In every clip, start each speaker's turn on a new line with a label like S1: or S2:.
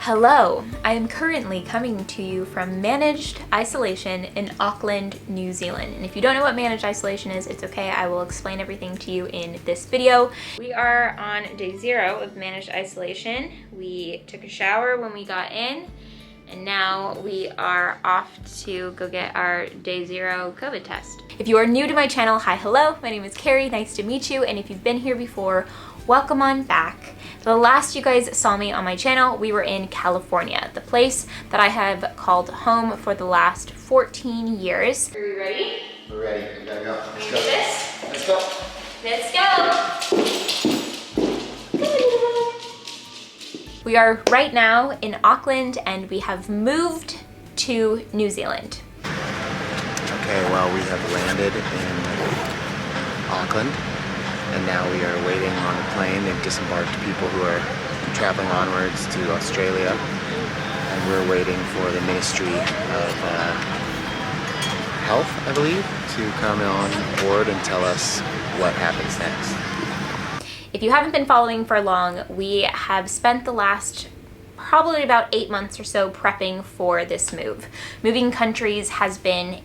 S1: Hello, I am currently coming to you from managed isolation in Auckland, New Zealand. And if you don't know what managed isolation is, it's okay. I will explain everything to you in this video. We are on day 0 of managed isolation. We took a shower when we got in, and now we are off to go get our day 0 COVID test. If you are new to my channel, hi, hello, my name is Carrie, nice to meet you. And if you've been here before, welcome on back. The last you guys saw me on my channel, we were in California, the place that I have called home for the last 14 years. Are we ready?
S2: We're ready, we gotta go.
S1: Let's go. This?
S2: Let's go.
S1: Let's go! We are right now in Auckland and we have moved to New Zealand.
S2: Okay, well, we have landed in Auckland. And now we are waiting on a plane. They've disembarked people who are traveling onwards to Australia. And we're waiting for the Ministry of Health, I believe, to come on board and tell us what happens next.
S1: If you haven't been following for long, we have spent the last probably about 8 months or so prepping for this move. Moving countries has been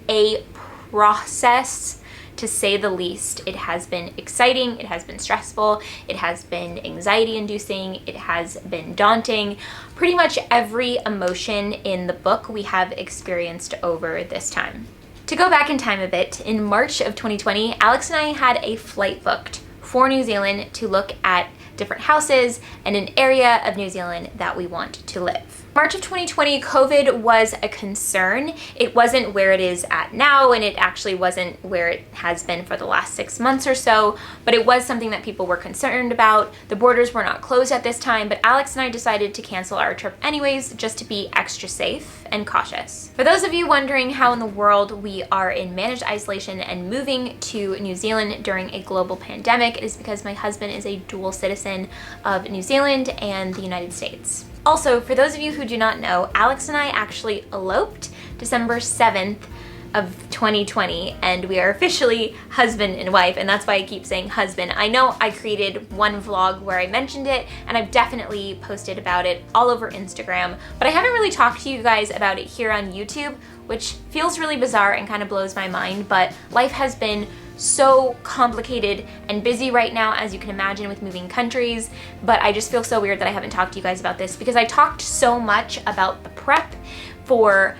S1: a process, to say the least. It has been exciting, it has been stressful, it has been anxiety-inducing, it has been daunting. Pretty much every emotion in the book we have experienced over this time. To go back in time a bit, in March of 2020, Alex and I had a flight booked for New Zealand to look at different houses and an area of New Zealand that we want to live. March of 2020, COVID was a concern. It wasn't where it is at now, and it actually wasn't where it has been for the last 6 months or so, but it was something that people were concerned about. The borders were not closed at this time, but Alex and I decided to cancel our trip anyways, just to be extra safe and cautious. For those of you wondering how in the world we are in managed isolation and moving to New Zealand during a global pandemic, it is because my husband is a dual citizen of New Zealand and the United States. Also, for those of you who do not know, Alex and I actually eloped December 7th of 2020, and we are officially husband and wife, and that's why I keep saying husband. I know I created one vlog where I mentioned it, and I've definitely posted about it all over Instagram, but I haven't really talked to you guys about it here on YouTube, which feels really bizarre and kind of blows my mind, but life has been so complicated and busy right now, as you can imagine, with moving countries. But I just feel so weird that I haven't talked to you guys about this, because I talked so much about the prep for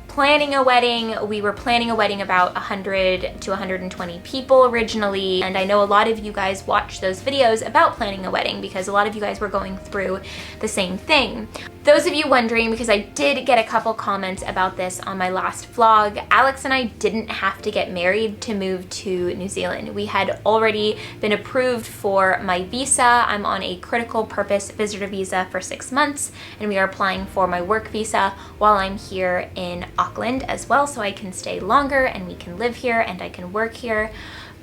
S1: planning a wedding. We were planning a wedding about 100 to 120 people originally, and I know a lot of you guys watched those videos about planning a wedding because a lot of you guys were going through the same thing. Those of you wondering, because I did get a couple comments about this on my last vlog, Alex and I didn't have to get married to move to New Zealand. We had already been approved for my visa. I'm on a critical purpose visitor visa for 6 months, and we are applying for my work visa while I'm here in Auckland as well, so I can stay longer and we can live here and I can work here.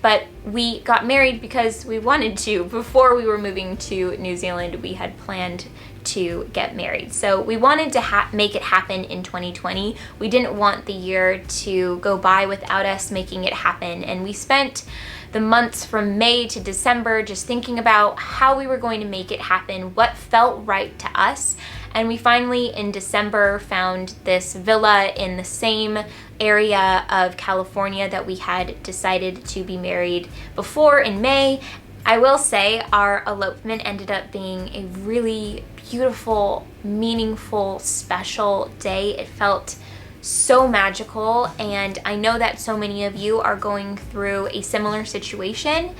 S1: But we got married because we wanted to. Before we were moving to New Zealand, we had planned to get married. So we wanted to make it happen in 2020. We didn't want the year to go by without us making it happen. And we spent the months from May to December just thinking about how we were going to make it happen, what felt right to us. And we finally, in December, found this villa in the same area of California that we had decided to be married before in May. I will say our elopement ended up being a really beautiful, meaningful, special day. It felt so magical, and I know that so many of you are going through a similar situation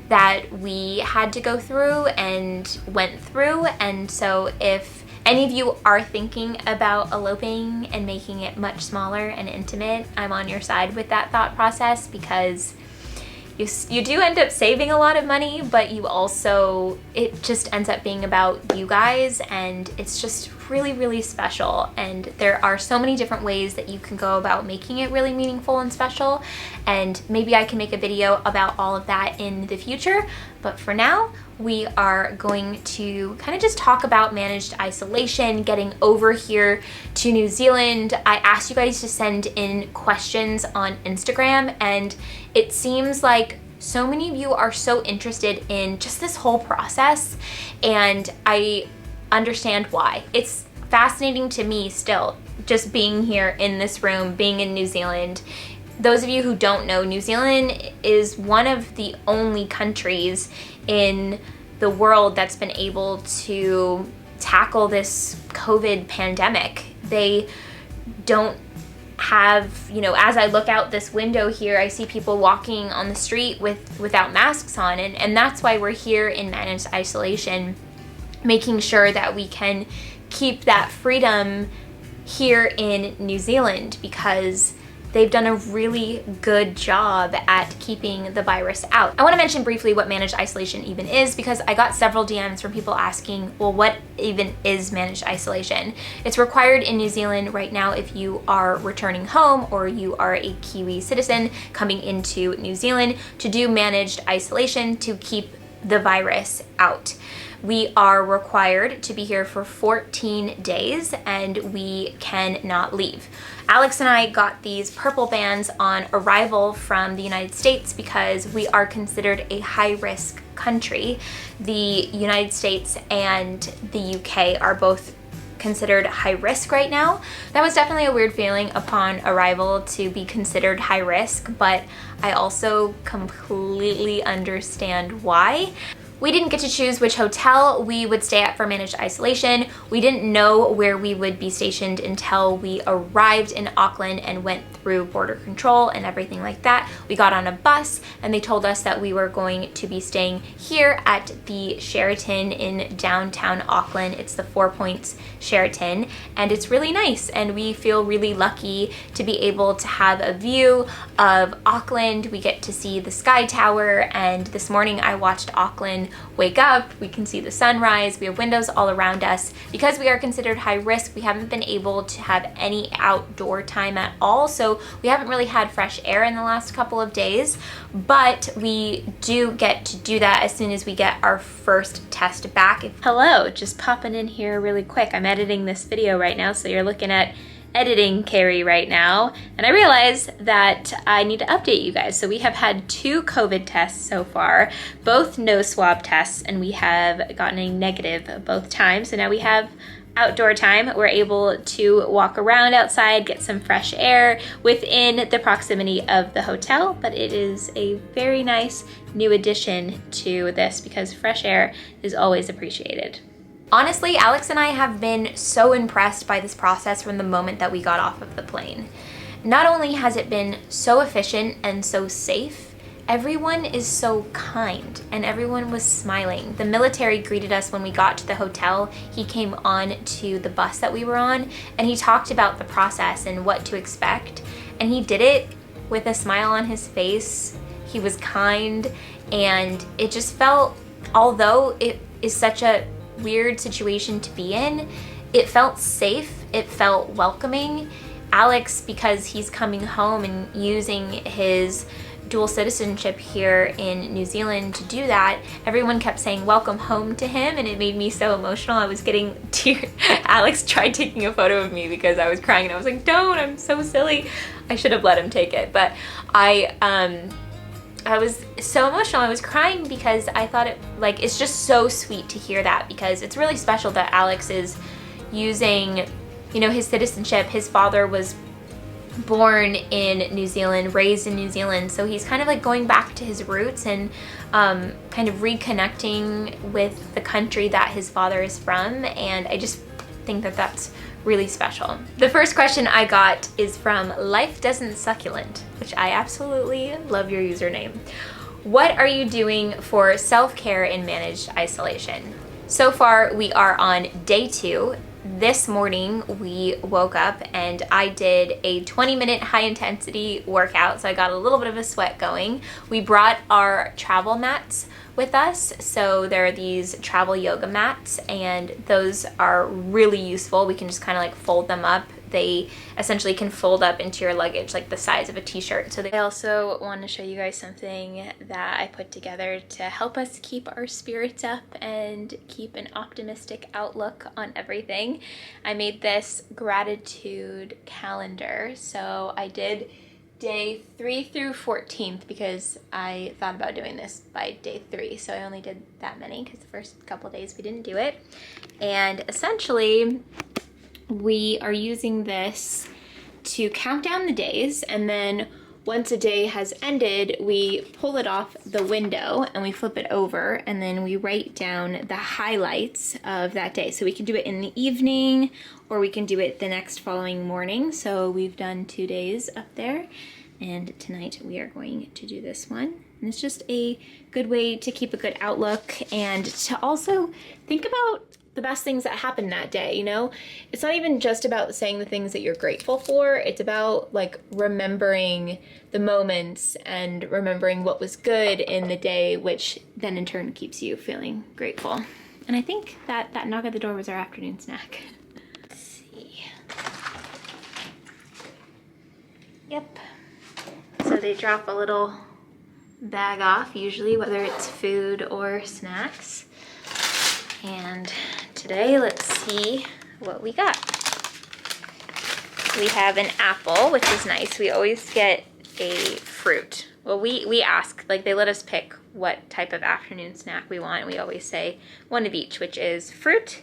S1: that we had to go through and went through. And so if any of you are thinking about eloping and making it much smaller and intimate, I'm on your side with that thought process, because you do end up saving a lot of money, but you also, it just ends up being about you guys, and it's just really, really special. And there are so many different ways that you can go about making it really meaningful and special, and maybe I can make a video about all of that in the future. But for now, we are going to kind of just talk about managed isolation, getting over here to New Zealand. I asked you guys to send in questions on Instagram, and it seems like so many of you are so interested in just this whole process, and I understand why. It's fascinating to me still, just being here in this room, being in New Zealand. Those of you who don't know, New Zealand is one of the only countries in the world that's been able to tackle this COVID pandemic. They don't have, you know, as I look out this window here, I see people walking on the street without masks on, and that's why we're here in managed isolation, making sure that we can keep that freedom here in New Zealand, because they've done a really good job at keeping the virus out. I want to mention briefly what managed isolation even is, because I got several DMs from people asking, well, what even is managed isolation? It's required in New Zealand right now if you are returning home or you are a Kiwi citizen coming into New Zealand to do managed isolation to keep the virus out. We are required to be here for 14 days and we cannot leave. Alex and I got these purple bands on arrival from the United States because we are considered a high-risk country. The United States and the UK are both considered high risk right now. That was definitely a weird feeling upon arrival to be considered high risk, but I also completely understand why. We didn't get to choose which hotel we would stay at for managed isolation. We didn't know where we would be stationed until we arrived in Auckland and went through border control and everything like that. We got on a bus and they told us that we were going to be staying here at the Sheraton in downtown Auckland. It's the 4 Points Sheraton, and it's really nice, and we feel really lucky to be able to have a view of Auckland. We get to see the Sky Tower, and this morning I watched Auckland wake up. We can see the sunrise. We have windows all around us. Because we are considered high risk, we haven't been able to have any outdoor time at all, so we haven't really had fresh air in the last couple of days, but we do get to do that as soon as we get our first test back. Hello, just popping in here really quick. I'm editing this video right now, so you're looking at editing Carrie right now, and I realize that I need to update you guys. So we have had 2 COVID tests so far, both nose swab tests, and we have gotten a negative both times. So now we have outdoor time. We're able to walk around outside, get some fresh air within the proximity of the hotel, but it is a very nice new addition to this because fresh air is always appreciated. Honestly, Alex and I have been so impressed by this process from the moment that we got off of the plane. Not only has it been so efficient and so safe, everyone is so kind and everyone was smiling. The military greeted us when we got to the hotel. He came on to the bus that we were on and he talked about the process and what to expect. And he did it with a smile on his face. He was kind, and it just felt, although it is such a weird situation to be in, it felt safe, it felt welcoming. Alex, because he's coming home and using his dual citizenship here in New Zealand to do that, everyone kept saying welcome home to him, and it made me so emotional. I was getting tears. Alex tried taking a photo of me because I was crying, and I was like, don't, I'm so silly. I should have let him take it, but I was so emotional. I was crying because I thought it's just so sweet to hear that, because it's really special that Alex is using, his citizenship. His father was born in New Zealand, raised in New Zealand, so he's kind of like going back to his roots and kind of reconnecting with the country that his father is from, and I just think that that's really special. The first question I got is from Life Doesn't Succulent, which I absolutely love your username. What are you doing for self-care in managed isolation? So far, we are on day 2. This morning, we woke up and I did a 20-minute high-intensity workout, so I got a little bit of a sweat going. We brought our travel mats with us, so there are these travel yoga mats, and those are really useful. We can just kind of like fold them up. They essentially can fold up into your luggage like the size of a t-shirt. So I also want to show you guys something that I put together to help us keep our spirits up and keep an optimistic outlook on everything. I made this gratitude calendar. So I did day 3 through 14th because I thought about doing this by day 3, so I only did that many because the first couple of days we didn't do it. And essentially we are using this to count down the days, and then once a day has ended, we pull it off the window and we flip it over, and then we write down the highlights of that day. So we can do it in the evening or we can do it the next following morning. So we've done 2 days up there, and tonight we are going to do this one. And it's just a good way to keep a good outlook and to also think about the best things that happened that day, you know? It's not even just about saying the things that you're grateful for. It's about like remembering the moments and remembering what was good in the day, which then in turn keeps you feeling grateful. And I think that knock at the door was our afternoon snack. Let's see. Yep. So they drop a little bag off usually, whether it's food or snacks. And today, let's see what we got. We have an apple, which is nice. We always get a fruit. Well, we ask, like they let us pick what type of afternoon snack we want. And we always say one of each, which is fruit.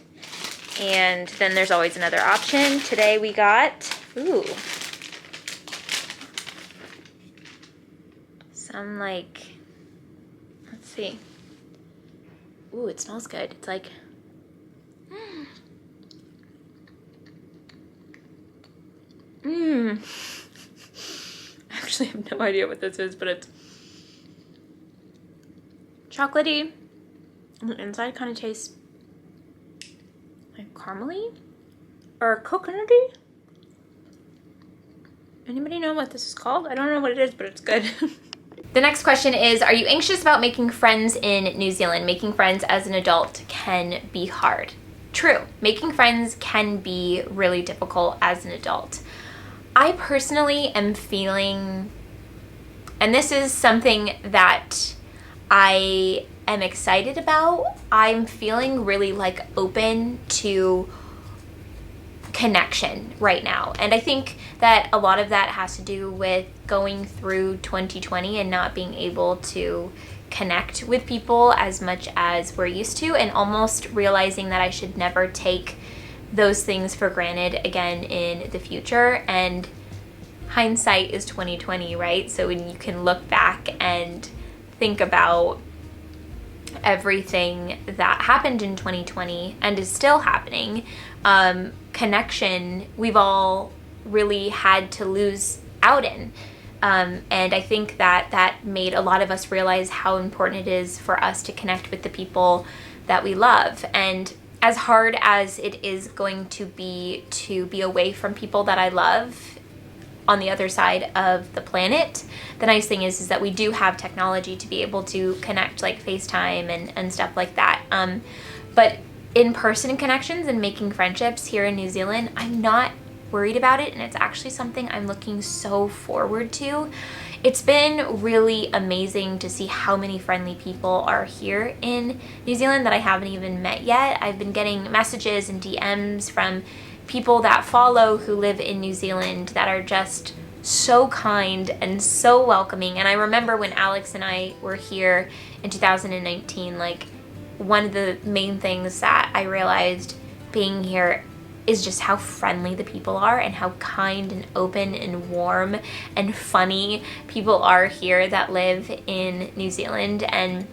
S1: And then there's always another option. Today we got, ooh, some like, let's see. Ooh, it smells good. It's like, I actually have no idea what this is, but it's chocolatey. And the inside kind of tastes like caramely or coconutty. Anybody know what this is called? I don't know what it is, but it's good. The next question is, are you anxious about making friends in New Zealand? Making friends as an adult can be hard. True, making friends can be really difficult as an adult. I personally am feeling, and this is something that I am excited about, I'm feeling really like open to connection right now. And I think that a lot of that has to do with going through 2020 and not being able to connect with people as much as we're used to, and almost realizing that I should never take those things for granted again in the future. And hindsight is 2020, right? So when you can look back and think about everything that happened in 2020 and is still happening, connection we've all really had to lose out in. And I think that made a lot of us realize how important it is for us to connect with the people that we love. And as hard as it is going to be away from people that I love on the other side of the planet, the nice thing is that we do have technology to be able to connect, like FaceTime and stuff like that. But in-person connections and making friendships here in New Zealand, I'm not worried about it, and it's actually something I'm looking so forward to. It's been really amazing to see how many friendly people are here in New Zealand that I haven't even met yet. I've been getting messages and DMs from people that follow who live in New Zealand that are just so kind and so welcoming. And I remember when Alex and I were here in 2019, like one of the main things that I realized being here is just how friendly the people are and how kind and open and warm and funny people are here that live in New Zealand. And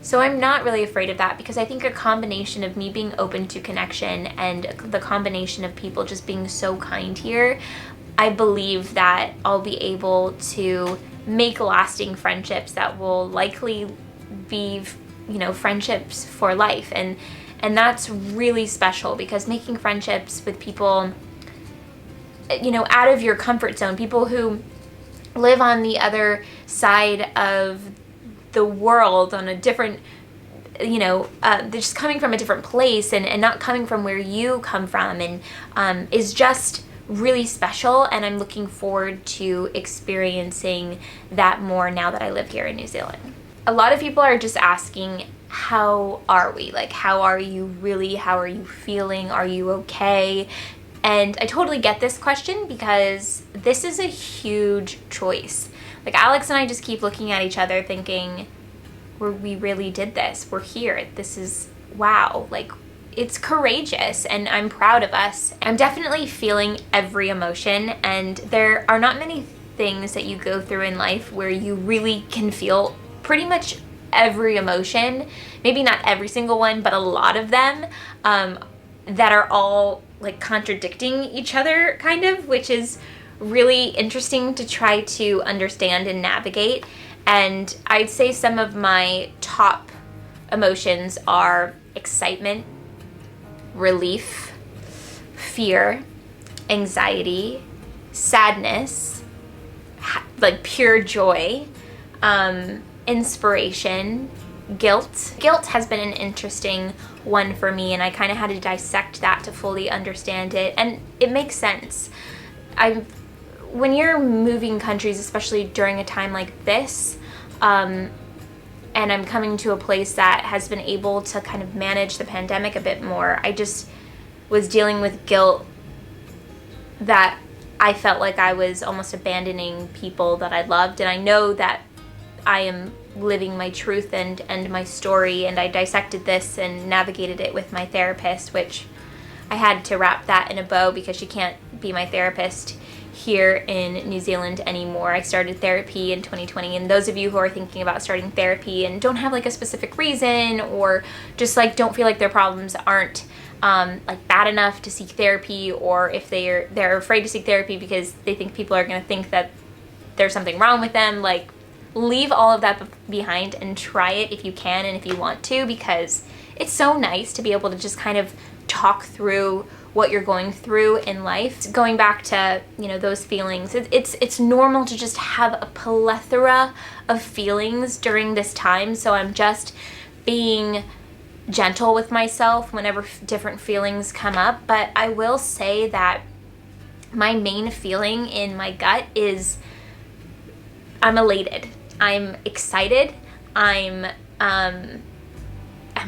S1: so I'm not really afraid of that, because I think a combination of me being open to connection and the combination of people just being so kind here, I believe that I'll be able to make lasting friendships that will likely be, you know, friendships for life. And that's really special, because making friendships with people, you know, out of your comfort zone, people who live on the other side of the world on a different, you know, they're just coming from a different place and not coming from where you come from, and is just really special. And I'm looking forward to experiencing that more now that I live here in New Zealand. A lot of people are just asking, how are we? Like, how are you really? How are you feeling? Are you okay? And I totally get this question because this is a huge choice. Like, Alex and I just keep looking at each other thinking, we really did this. We're here. This is, wow. Like, it's courageous, and I'm proud of us. I'm definitely feeling every emotion, and there are not many things that you go through in life where you really can feel pretty much every emotion. Maybe not every single one, but a lot of them that are all like contradicting each other, kind of, which is really interesting to try to understand and navigate. And I'd say some of my top emotions are excitement, relief, fear, anxiety, sadness, like pure joy, inspiration, guilt. Guilt has been an interesting one for me, and I kind of had to dissect that to fully understand it, and it makes sense. When you're moving countries, especially during a time like this, and I'm coming to a place that has been able to kind of manage the pandemic a bit more, I just was dealing with guilt that I felt like I was almost abandoning people that I loved, and I know that I am living my truth and my story, and I dissected this and navigated it with my therapist, which I had to wrap that in a bow because she can't be my therapist here in New Zealand anymore. I started therapy in 2020, and those of you who are thinking about starting therapy and don't have like a specific reason, or just like don't feel like their problems aren't like bad enough to seek therapy, or if they're afraid to seek therapy because they think people are going to think that there's something wrong with them, like, leave all of that behind and try it if you can and if you want to, because it's so nice to be able to just kind of talk through what you're going through in life. Going back to, you know, those feelings, it's normal to just have a plethora of feelings during this time, so I'm just being gentle with myself whenever different feelings come up. But I will say that my main feeling in my gut is I'm elated. I'm excited. I'm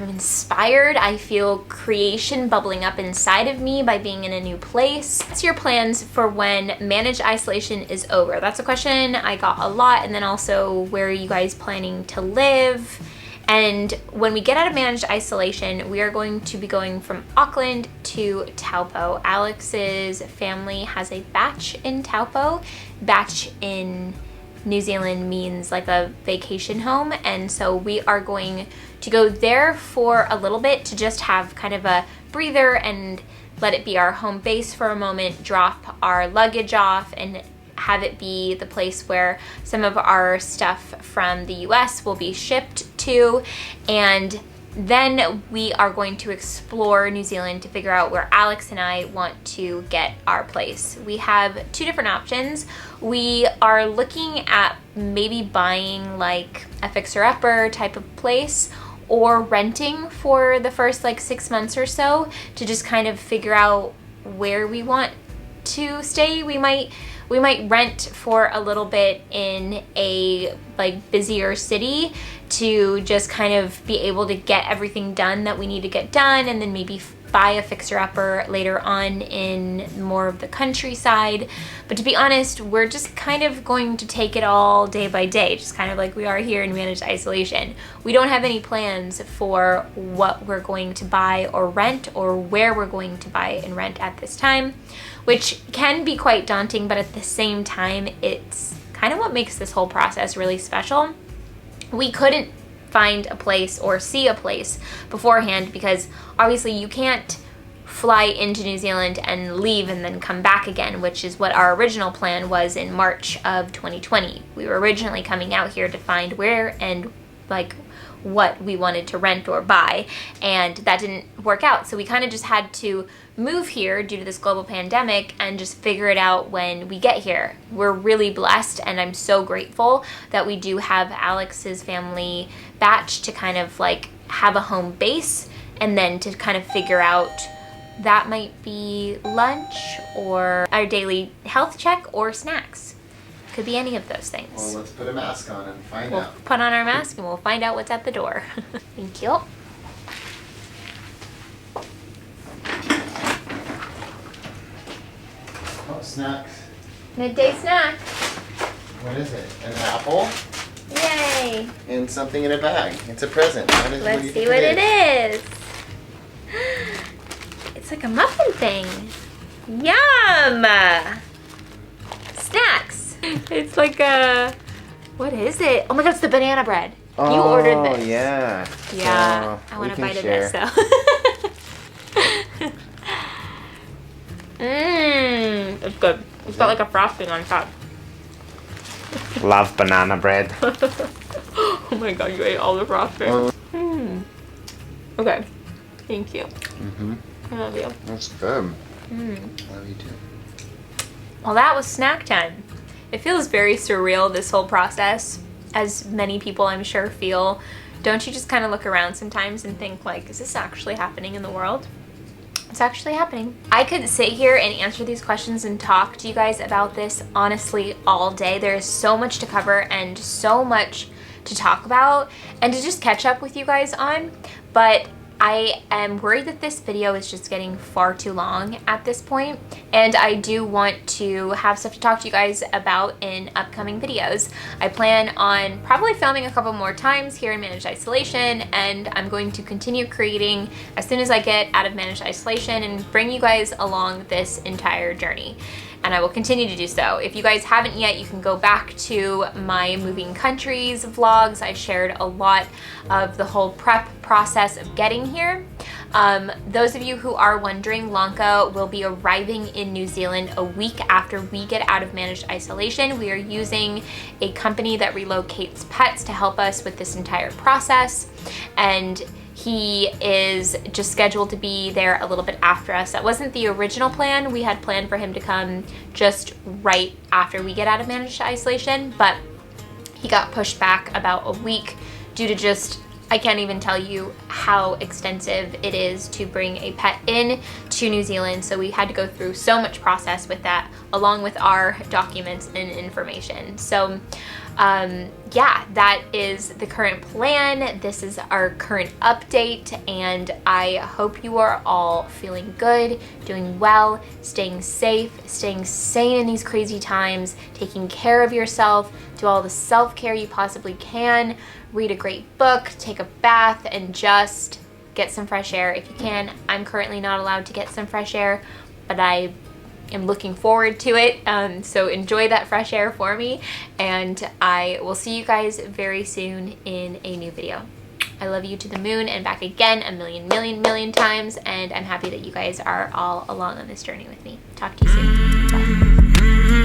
S1: inspired. I feel creation bubbling up inside of me by being in a new place. What's your plans for when managed isolation is over? That's a question I got a lot. And then also, where are you guys planning to live? And when we get out of managed isolation, we are going to be going from Auckland to Taupo. Alex's family has a batch in Taupo. Batch in New Zealand means like a vacation home, and so we are going to go there for a little bit to just have kind of a breather and let it be our home base for a moment, drop our luggage off, and have it be the place where some of our stuff from the US will be shipped to. And then we are going to explore New Zealand to figure out where Alex and I want to get our place. We have two different options. We are looking at maybe buying like a fixer-upper type of place, or renting for the first like 6 months or so to just kind of figure out where we want to stay. We might rent for a little bit in a like busier city to just kind of be able to get everything done that we need to get done, and then maybe buy a fixer-upper later on in more of the countryside. But to be honest, we're just kind of going to take it all day by day, just kind of like we are here in managed isolation. We don't have any plans for what we're going to buy or rent, or where we're going to buy and rent at this time, which can be quite daunting, but at the same time, it's kind of what makes this whole process really special. We couldn't find a place or see a place beforehand because obviously you can't fly into New Zealand and leave and then come back again, which is what our original plan was in March of 2020. We were originally coming out here to find where and like what we wanted to rent or buy, and that didn't work out. So we kind of just had to move here due to this global pandemic and just figure it out when we get here. We're really blessed, and I'm so grateful that we do have Alex's family batch to kind of like have a home base, and then to kind of figure out that might be lunch or our daily health check or snacks. Could be any of those things.
S2: Well, let's put a mask on and find
S1: We'll
S2: out.
S1: put on our mask and we'll find out what's at the door. Thank you.
S2: Oh, snacks.
S1: Midday snack.
S2: What is it? An apple?
S1: Yay.
S2: And something in a bag. It's a present. What do
S1: Let's
S2: you
S1: see
S2: think
S1: what it is. It's like a muffin thing. Yum! Snacks. It's like a, what is it? Oh my god, it's the banana bread. You ordered this.
S2: Oh, yeah.
S1: Yeah,
S2: So
S1: I want
S2: we
S1: to
S2: can
S1: bite of
S2: share.
S1: this, so. It's good. It's got like a frosting on top.
S2: Love banana bread.
S1: Oh my god, you ate all the frosting. Okay, thank you. I love you.
S2: That's good. Love you too.
S1: Well, that was snack time. It feels very surreal, this whole process, as many people I'm sure feel. Don't you just kind of look around sometimes and think like, is this actually happening in the world? It's actually happening. I could sit here and answer these questions and talk to you guys about this honestly all day. There is so much to cover and so much to talk about and to just catch up with you guys on, but I am worried that this video is just getting far too long at this point, and I do want to have stuff to talk to you guys about in upcoming videos. I plan on probably filming a couple more times here in Managed Isolation, and I'm going to continue creating as soon as I get out of Managed Isolation and bring you guys along this entire journey. And I will continue to do so. If you guys haven't yet, you can go back to my moving countries vlogs. I shared a lot of the whole prep process of getting here. Those of you who are wondering, Lanka will be arriving in New Zealand a week after we get out of Managed Isolation. We are using a company that relocates pets to help us with this entire process, and he is just scheduled to be there a little bit after us. That wasn't the original plan. We had planned for him to come just right after we get out of Managed Isolation, but he got pushed back about a week due to just, I can't even tell you how extensive it is to bring a pet in to New Zealand. So we had to go through so much process with that, along with our documents and information. So yeah, that is the current plan. This is our current update, and I hope you are all feeling good, doing well, staying safe, staying sane in these crazy times, taking care of yourself, do all the self-care you possibly can, read a great book, take a bath, and just get some fresh air if you can. I'm currently not allowed to get some fresh air, but I am looking forward to it, so enjoy that fresh air for me, and I will see you guys very soon in a new video. I love you to the moon and back again a million times, and I'm happy that you guys are all along on this journey with me. Talk to you soon. Bye.